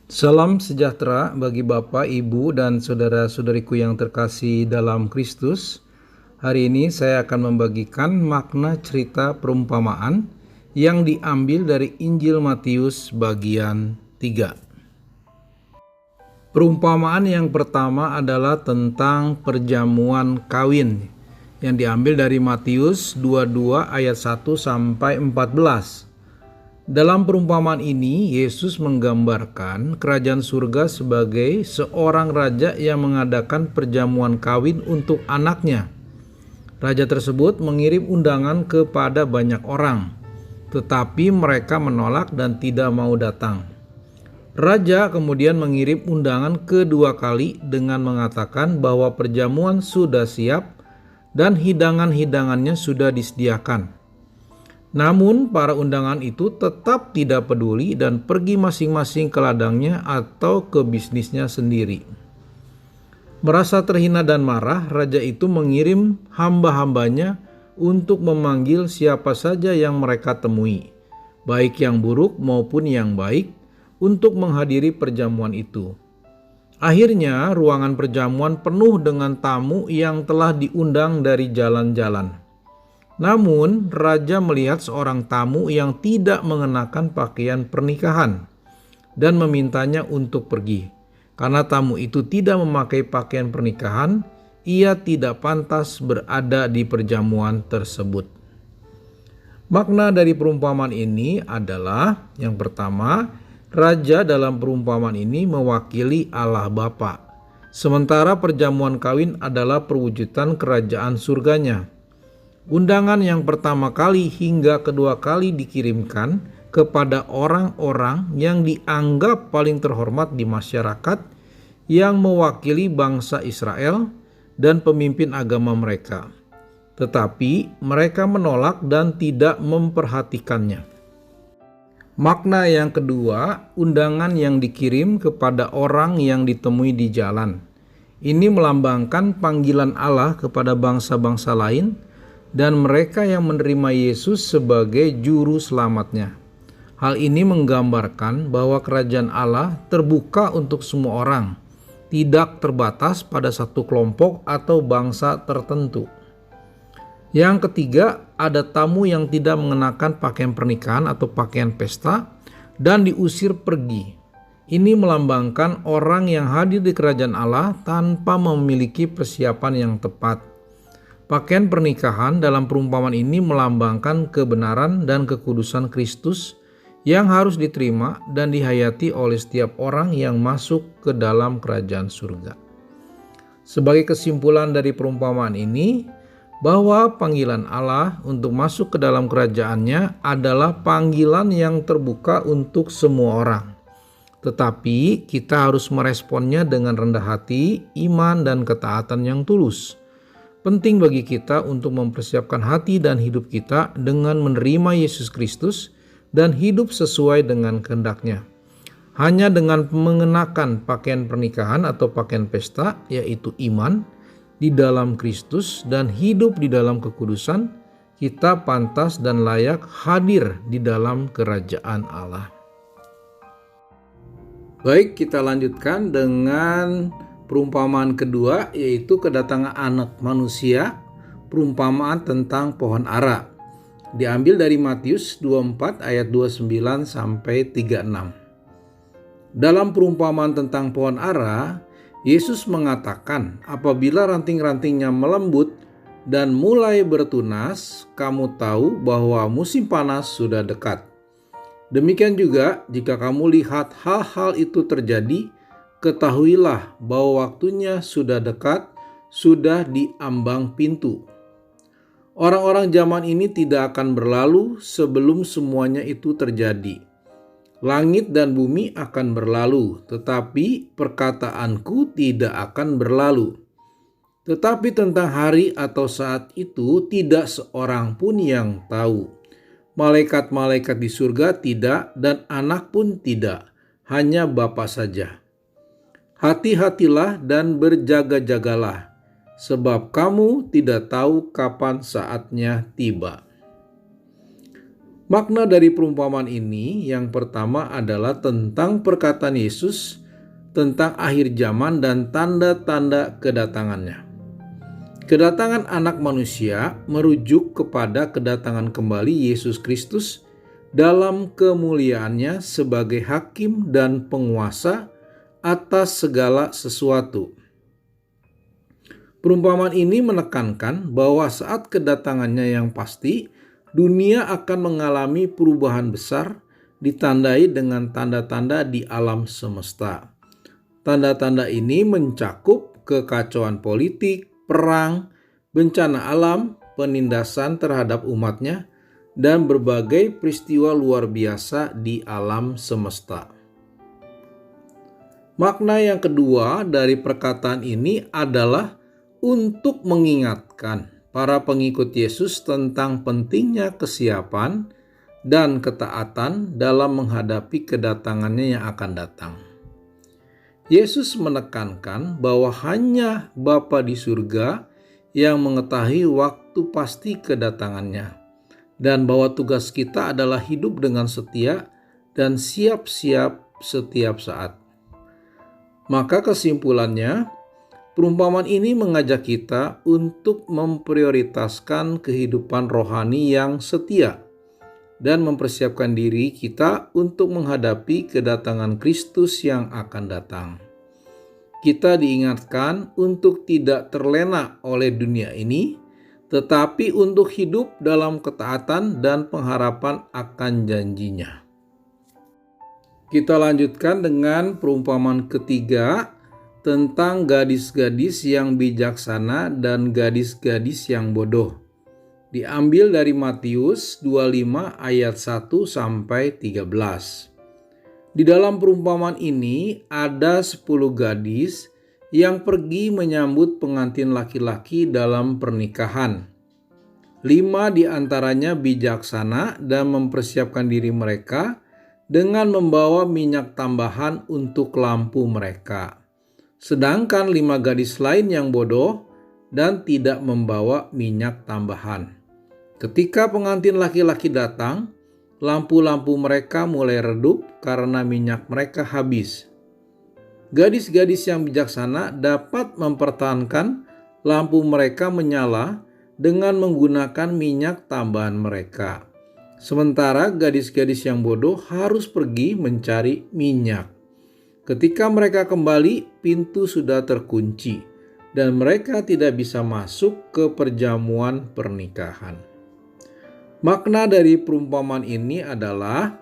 Salam sejahtera bagi Bapak, Ibu, dan saudara-saudariku yang terkasih dalam Kristus. Hari ini saya akan membagikan makna cerita perumpamaan yang diambil dari Injil Matius bagian 3. Perumpamaan yang pertama adalah tentang perjamuan kawin yang diambil dari Matius 22 ayat 1 sampai 14. Dalam perumpamaan ini, Yesus menggambarkan kerajaan surga sebagai seorang raja yang mengadakan perjamuan kawin untuk anaknya. Raja tersebut mengirim undangan kepada banyak orang, tetapi mereka menolak dan tidak mau datang. Raja kemudian mengirim undangan kedua kali dengan mengatakan bahwa perjamuan sudah siap dan hidangan-hidangannya sudah disediakan. Namun para undangan itu tetap tidak peduli dan pergi masing-masing ke ladangnya atau ke bisnisnya sendiri. Merasa terhina dan marah, raja itu mengirim hamba-hambanya untuk memanggil siapa saja yang mereka temui, baik yang buruk maupun yang baik, untuk menghadiri perjamuan itu. Akhirnya ruangan perjamuan penuh dengan tamu yang telah diundang dari jalan-jalan. Namun, raja melihat seorang tamu yang tidak mengenakan pakaian pernikahan dan memintanya untuk pergi. Karena tamu itu tidak memakai pakaian pernikahan, ia tidak pantas berada di perjamuan tersebut. Makna dari perumpamaan ini adalah, yang pertama, raja dalam perumpamaan ini mewakili Allah Bapa, sementara perjamuan kawin adalah perwujudan kerajaan surganya. Undangan yang pertama kali hingga kedua kali dikirimkan kepada orang-orang yang dianggap paling terhormat di masyarakat yang mewakili bangsa Israel dan pemimpin agama mereka. Tetapi mereka menolak dan tidak memperhatikannya. Makna yang kedua, undangan yang dikirim kepada orang yang ditemui di jalan. Ini melambangkan panggilan Allah kepada bangsa-bangsa lain dan mereka yang menerima Yesus sebagai juru selamatnya. Hal ini menggambarkan bahwa kerajaan Allah terbuka untuk semua orang, tidak terbatas pada satu kelompok atau bangsa tertentu. Yang ketiga, ada tamu yang tidak mengenakan pakaian pernikahan atau pakaian pesta dan diusir pergi. Ini melambangkan orang yang hadir di kerajaan Allah tanpa memiliki persiapan yang tepat. Pakaian pernikahan dalam perumpamaan ini melambangkan kebenaran dan kekudusan Kristus yang harus diterima dan dihayati oleh setiap orang yang masuk ke dalam kerajaan surga. Sebagai kesimpulan dari perumpamaan ini, bahwa panggilan Allah untuk masuk ke dalam kerajaannya adalah panggilan yang terbuka untuk semua orang. Tetapi kita harus meresponnya dengan rendah hati, iman, dan ketaatan yang tulus. Penting bagi kita untuk mempersiapkan hati dan hidup kita dengan menerima Yesus Kristus dan hidup sesuai dengan kehendak-Nya. Hanya dengan mengenakan pakaian pernikahan atau pakaian pesta, yaitu iman, di dalam Kristus dan hidup di dalam kekudusan, kita pantas dan layak hadir di dalam kerajaan Allah. Baik, kita lanjutkan dengan perumpamaan kedua, yaitu kedatangan anak manusia, perumpamaan tentang pohon ara. Diambil dari Matius 24 ayat 29 sampai 36. Dalam perumpamaan tentang pohon ara, Yesus mengatakan, apabila ranting-rantingnya melembut dan mulai bertunas, kamu tahu bahwa musim panas sudah dekat. Demikian juga jika kamu lihat hal-hal itu terjadi, ketahuilah bahwa waktunya sudah dekat, sudah di ambang pintu. Orang-orang zaman ini tidak akan berlalu sebelum semuanya itu terjadi. Langit dan bumi akan berlalu, tetapi perkataanku tidak akan berlalu. Tetapi tentang hari atau saat itu tidak seorang pun yang tahu. Malaikat-malaikat di surga tidak, dan anak pun tidak, hanya Bapa saja. Hati-hatilah dan berjaga-jagalah, sebab kamu tidak tahu kapan saatnya tiba. Makna dari perumpamaan ini yang pertama adalah tentang perkataan Yesus tentang akhir zaman dan tanda-tanda kedatangannya. Kedatangan anak manusia merujuk kepada kedatangan kembali Yesus Kristus dalam kemuliaannya sebagai hakim dan penguasa atas segala sesuatu. Perumpamaan ini menekankan bahwa saat kedatangannya yang pasti, dunia akan mengalami perubahan besar ditandai dengan tanda-tanda di alam semesta. Tanda-tanda ini mencakup kekacauan politik, perang, bencana alam, penindasan terhadap umatnya, dan berbagai peristiwa luar biasa di alam semesta. Makna yang kedua dari perkataan ini adalah untuk mengingatkan para pengikut Yesus tentang pentingnya kesiapan dan ketaatan dalam menghadapi kedatangannya yang akan datang. Yesus menekankan bahwa hanya Bapa di surga yang mengetahui waktu pasti kedatangannya, dan bahwa tugas kita adalah hidup dengan setia dan siap-siap setiap saat. Maka kesimpulannya, perumpamaan ini mengajak kita untuk memprioritaskan kehidupan rohani yang setia dan mempersiapkan diri kita untuk menghadapi kedatangan Kristus yang akan datang. Kita diingatkan untuk tidak terlena oleh dunia ini, tetapi untuk hidup dalam ketaatan dan pengharapan akan janjinya. Kita lanjutkan dengan perumpamaan ketiga tentang gadis-gadis yang bijaksana dan gadis-gadis yang bodoh. Diambil dari Matius 25 ayat 1 sampai 13. Di dalam perumpamaan ini ada 10 gadis yang pergi menyambut pengantin laki-laki dalam pernikahan. 5 di antaranya bijaksana dan mempersiapkan diri mereka dengan membawa minyak tambahan untuk lampu mereka. Sedangkan 5 gadis lain yang bodoh dan tidak membawa minyak tambahan. Ketika pengantin laki-laki datang, lampu-lampu mereka mulai redup karena minyak mereka habis. Gadis-gadis yang bijaksana dapat mempertahankan lampu mereka menyala dengan menggunakan minyak tambahan mereka. Sementara gadis-gadis yang bodoh harus pergi mencari minyak. Ketika mereka kembali, pintu sudah terkunci dan mereka tidak bisa masuk ke perjamuan pernikahan. Makna dari perumpamaan ini adalah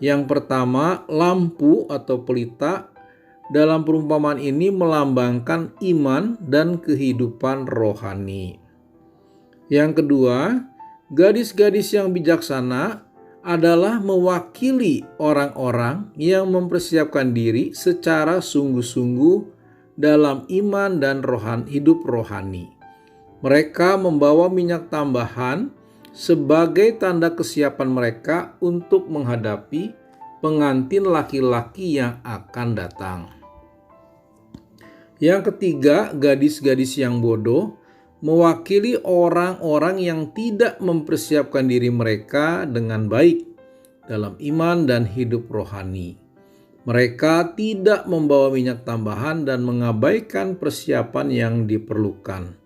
yang pertama, lampu atau pelita dalam perumpamaan ini melambangkan iman dan kehidupan rohani. Yang kedua, gadis-gadis yang bijaksana adalah mewakili orang-orang yang mempersiapkan diri secara sungguh-sungguh dalam iman dan hidup rohani. Mereka membawa minyak tambahan sebagai tanda kesiapan mereka untuk menghadapi pengantin laki-laki yang akan datang. Yang ketiga, gadis-gadis yang bodoh mewakili orang-orang yang tidak mempersiapkan diri mereka dengan baik dalam iman dan hidup rohani. Mereka tidak membawa minyak tambahan dan mengabaikan persiapan yang diperlukan.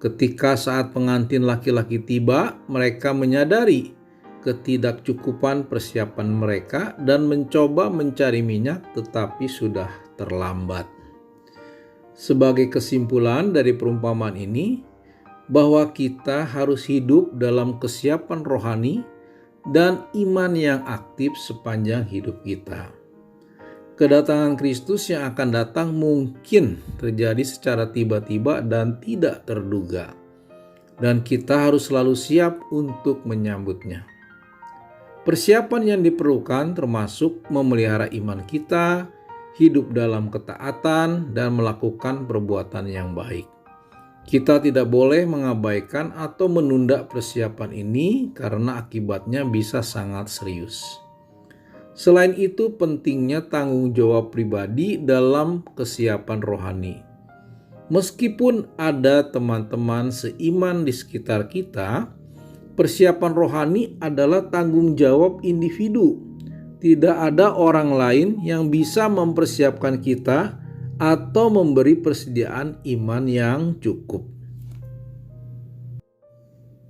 Ketika saat pengantin laki-laki tiba, mereka menyadari ketidakcukupan persiapan mereka dan mencoba mencari minyak, tetapi sudah terlambat. Sebagai kesimpulan dari perumpamaan ini, bahwa kita harus hidup dalam kesiapan rohani dan iman yang aktif sepanjang hidup kita. Kedatangan Kristus yang akan datang mungkin terjadi secara tiba-tiba dan tidak terduga, dan kita harus selalu siap untuk menyambutnya. Persiapan yang diperlukan termasuk memelihara iman kita, hidup dalam ketaatan, dan melakukan perbuatan yang baik. Kita tidak boleh mengabaikan atau menunda persiapan ini karena akibatnya bisa sangat serius. Selain itu, pentingnya tanggung jawab pribadi dalam kesiapan rohani. Meskipun ada teman-teman seiman di sekitar kita, Persiapan rohani adalah tanggung jawab individu. Tidak ada orang lain yang bisa mempersiapkan kita atau memberi persediaan iman yang cukup.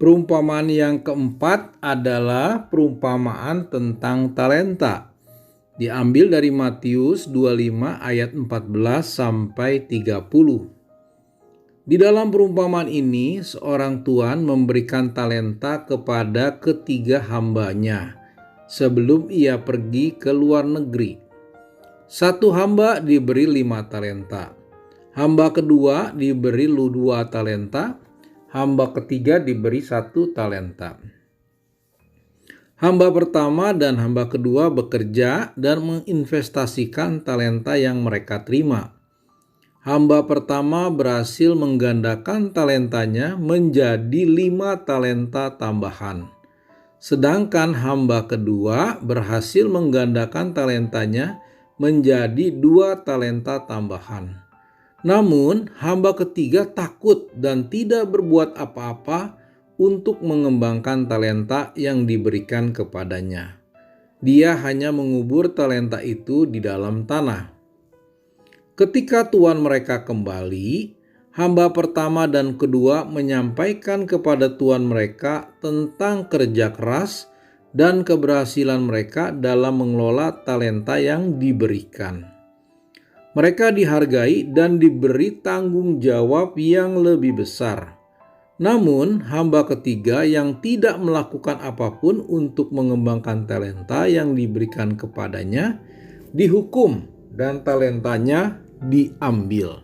Perumpamaan yang keempat adalah perumpamaan tentang talenta. Diambil dari Matius 25 ayat 14 sampai 30. Di dalam perumpamaan ini, seorang tuan memberikan talenta kepada ketiga hambanya sebelum ia pergi ke luar negeri. Satu hamba diberi 5 talenta. Hamba kedua diberi 2 talenta. Hamba ketiga diberi 1 talenta. Hamba pertama dan hamba kedua bekerja dan menginvestasikan talenta yang mereka terima. Hamba pertama berhasil menggandakan talentanya menjadi 5 talenta tambahan. Sedangkan hamba kedua berhasil menggandakan talentanya menjadi 2 talenta tambahan. Namun hamba ketiga takut dan tidak berbuat apa-apa untuk mengembangkan talenta yang diberikan kepadanya. Dia hanya mengubur talenta itu di dalam tanah. Ketika tuan mereka kembali, hamba pertama dan kedua menyampaikan kepada tuan mereka tentang kerja keras dan keberhasilan mereka dalam mengelola talenta yang diberikan. Mereka dihargai dan diberi tanggung jawab yang lebih besar. Namun, hamba ketiga yang tidak melakukan apapun untuk mengembangkan talenta yang diberikan kepadanya dihukum dan talentanya diambil.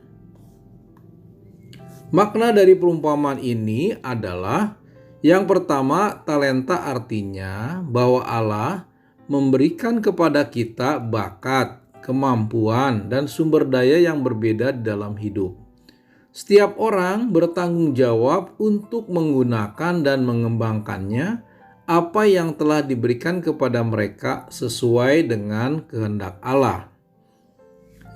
Makna dari perumpamaan ini adalah yang pertama, talenta artinya bahwa Allah memberikan kepada kita bakat, kemampuan, dan sumber daya yang berbeda di dalam hidup. Setiap orang bertanggung jawab untuk menggunakan dan mengembangkannya apa yang telah diberikan kepada mereka sesuai dengan kehendak Allah.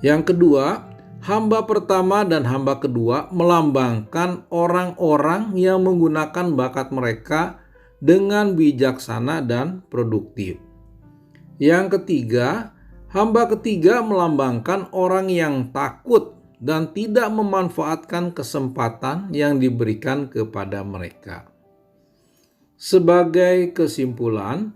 Yang kedua, hamba pertama dan hamba kedua melambangkan orang-orang yang menggunakan bakat mereka dengan bijaksana dan produktif. Yang ketiga, hamba ketiga melambangkan orang yang takut dan tidak memanfaatkan kesempatan yang diberikan kepada mereka. Sebagai kesimpulan,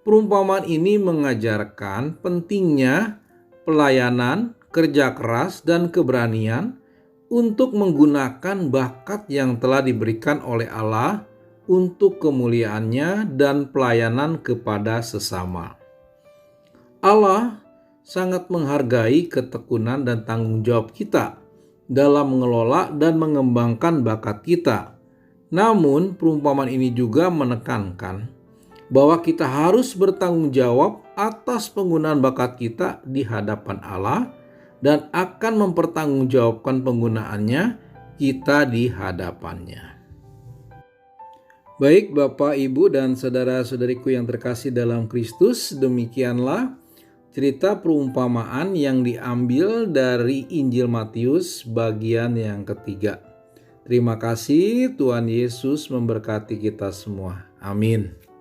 perumpamaan ini mengajarkan pentingnya pelayanan, kerja keras, dan keberanian untuk menggunakan bakat yang telah diberikan oleh Allah untuk kemuliaannya dan pelayanan kepada sesama. Allah sangat menghargai ketekunan dan tanggung jawab kita dalam mengelola dan mengembangkan bakat kita. Namun, perumpamaan ini juga menekankan bahwa kita harus bertanggung jawab atas penggunaan bakat kita di hadapan Allah dan akan mempertanggungjawabkan penggunaannya kita di hadapannya. Baik Bapak, Ibu, dan saudara-saudariku yang terkasih dalam Kristus, demikianlah cerita perumpamaan yang diambil dari Injil Matius bagian yang ketiga. Terima kasih, Tuhan Yesus memberkati kita semua. Amin.